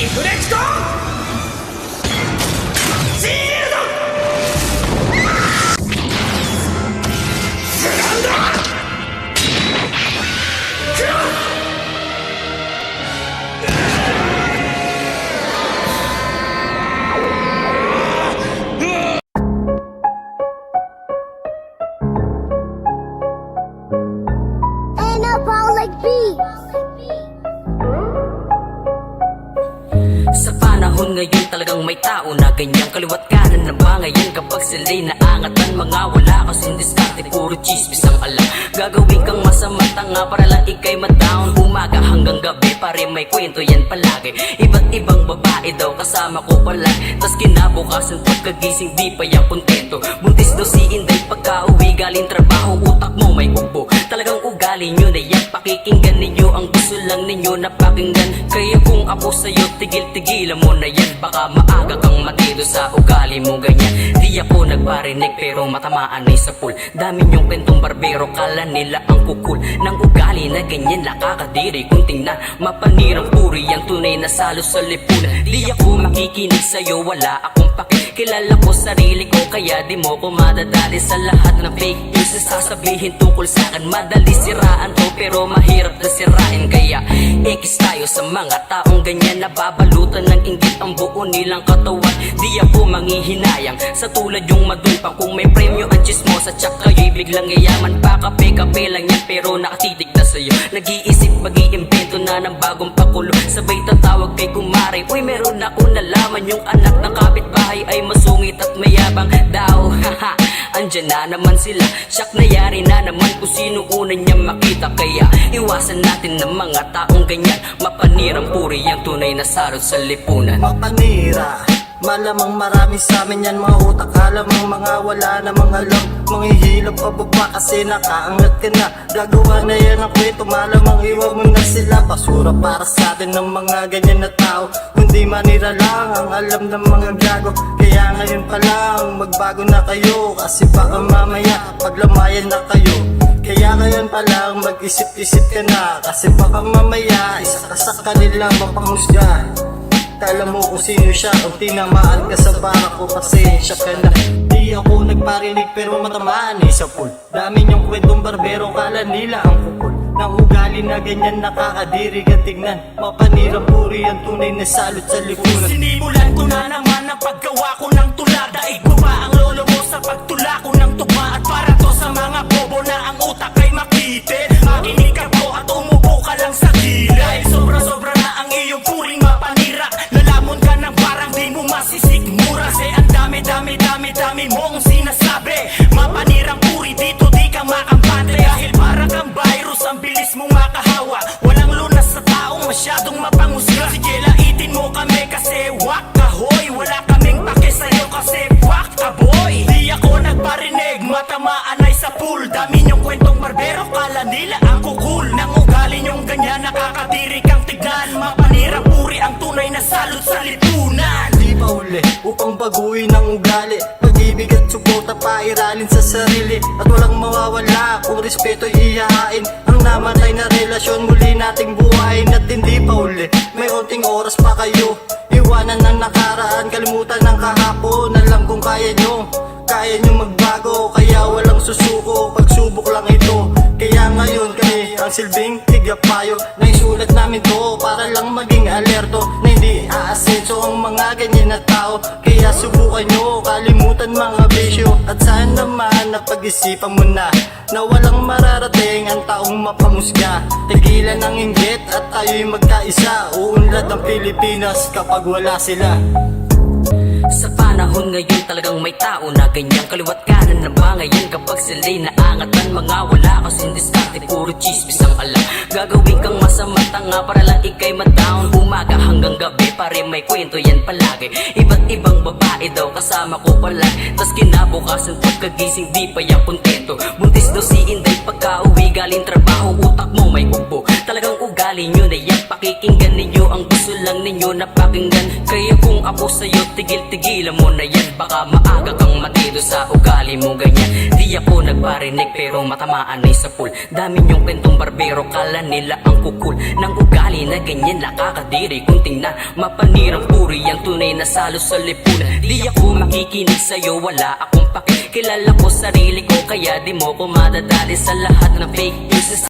リフレクトシールドグラウンドクロー Sa panahon ngayon talagang may tao na ganyang kaliwat kanan na bangayan. Kapag sila'y naangatan, mga wala kasing diskarte, puro chismis ang alam. Gagawin kang masama tanga para lang ikay ma-down. Umaga hanggang gabi pare may kwento yan palagi. Iba't ibang babae daw kasama ko pala. Tas kinabukasan pagkagising di pa yan kontento. Buntis daw si Inday pagka-uwi galing trabaho, utak mo may ubo. Talagang ugali nyo na yan, pakikinggan ninyo ang gusto lang ninyo na pakinggan. Kaya kung ako sa'yo tigil-tigilan mo na yan, baka maaga kang matido sa ugali mo ganyan. Di ako nagparinig pero matamaan ay sa pool. Dami nyong kwentong barbero, kala nila ang kukul ng ugali na ganyan, nakakadiri kung tingnan. Mapanirang puri ang tunay na salo sa lipunan. Di ako makikinig sa'yo, wala akong paki. Kilala ko sarili ko kaya di mo ko madadali sa lahat ng fake news na sasabihin tungkol sa akin. Madali siraan to pero mahirap na sirain. Kaya X tayo sa mga taong ganyan, nababalutan ng inggit ang buo nilang katawan. Di ako manghihinayang sa tulad yung madumpang. Kung may premyo ang chismosa tsaka kayo'y biglang yayaman pa. Kape-kape lang yan pero nakatitig na sa'yo. Nag-iisip mag-iimbento na ng bagong pakulo. Sabay tatawag kay kumare, uy meron ako nalaman, yung anak ng kapitbahay ay masungit at mayabang daw. Haha, andyan na naman sila. Siyak na yari na naman kung sino una niya makita. Kaya iwasan natin ng mga taong ganyan. Mapanirang puri ang tunay na salot sa lipunan. Mapanira, malamang marami sa amin yan mga utak. Alam mong mga wala na mga alam. Manghihilap pababa kasi nakaangat ka na. Gagawa na yan ang kwento, malamang iwan mo na sila. Basura para sa atin ng mga ganyan na tao. Kundi manira lang ang alam ng mga gago. Kaya ngayon pa lang magbago na kayo, kasi baka mamaya paglamayan na kayo. Kaya ngayon pa lang mag-isip-isip ka na, kasi baka mamaya isa ka sa kanila mapanghusga. Kala mo kung sino siya o tinamaan ka sa barako, pasensya ka na. Di ako nagparinig pero matamaan sa pool. Dami niyong kwentong barbero, kala nila ang kukul ng ugali na ganyan, nakakadiri ka tignan. Mapanirang puri ang tunay na salot sa lipunan. Sinimulan ko na naman ang paggawa ko ng tula. Daig mo ba ang lolo mo sa pagtula ko ng tugma? At para to sa mga bobo na ang utak ay makitid, makinig ka po at umupo ka lang sa gilid. Dahil sobra-sobra na ang iyong puring mapanira, lalamon ka ng parang di mo masisigmura. Kasi ang dami mong sinasabi. Mapanirang puri dito di ka makampante. Dahil para kang virus, ang bilis mong makahawa. Walang lunas sa taong masyadong mapangusga. Sige laitin mo kami kasi wak ahoy. Wala kaming pake sa'yo kasi fuck a boy. Di ako nagparinig, matamaan ay sa pool. Dami niyong kwentong barbero, kala nila ang kukul ng ugali niyong ganyan, nakakadiri kang tignan. Mapanirang puri ang tunay na salot sa lipunan. Di pa uli upang baguhin ang ugali, pag-ibig at suporta pairalin sa sarili. At walang mawawala kung respeto'y ihahain. Ang namatay na relasyon muli nating buhayin. At hindi pa uli, may onting oras pa kayo. Iwanan ng nakaraan, kalimutan ng kahapon. Alam kung kaya nyo magbago, kaya walang susuko, pagsubok lang ito. Kaya ngayon kami ang silbing tigapayo. Naisulat namin to para lang maging alerto na hindi aasenso ang mga ganyan na tao. Kaya subukan nyo, kalimutan mga bisyo. At saan naman napag-isipan mo na walang mararating ang taong mapamusga. Tigilan ang inggit at tayo'y magkaisa. Uunlad ang Pilipinas kapag wala sila. Sa panahon ngayon talagang may tao na ganyang kaliwat kanan na bangayan. Kapag sila'y naangatan, mga wala kasing diskarte, puro chismis ang alam. Gagawin kang masama tanga para lang ikay ma-down. Umaga hanggang gabi pare may kwento yan palagi. Iba't ibang babae daw kasama ko pala. Tas kinabukasan pagkagising di pa yan kontento. Buntis daw si Inday pagka-uwi galing trabaho, utak mo may ubo. Talagang ugali nyo na yan, pakikinggan ninyo ang gusto lang ninyo na pakinggan. Kaya kung ako sa'yo tigil tigilan mo na yan, baka maaga kang matido sa ugali mo ganyan. Di ako nagparinig pero matamaan ay sa pool. Dami niyong kwentong barbero, kala nila ang kukul ng ugali na ganyan, nakakadiri kung tingnan. Mapanirang puri ang tunay na salo sa lipunan. Di ako makikinig sa'yo, wala akong paki. Kilala ko sarili ko, kaya di mo ko madadali sa lahat ng fake news.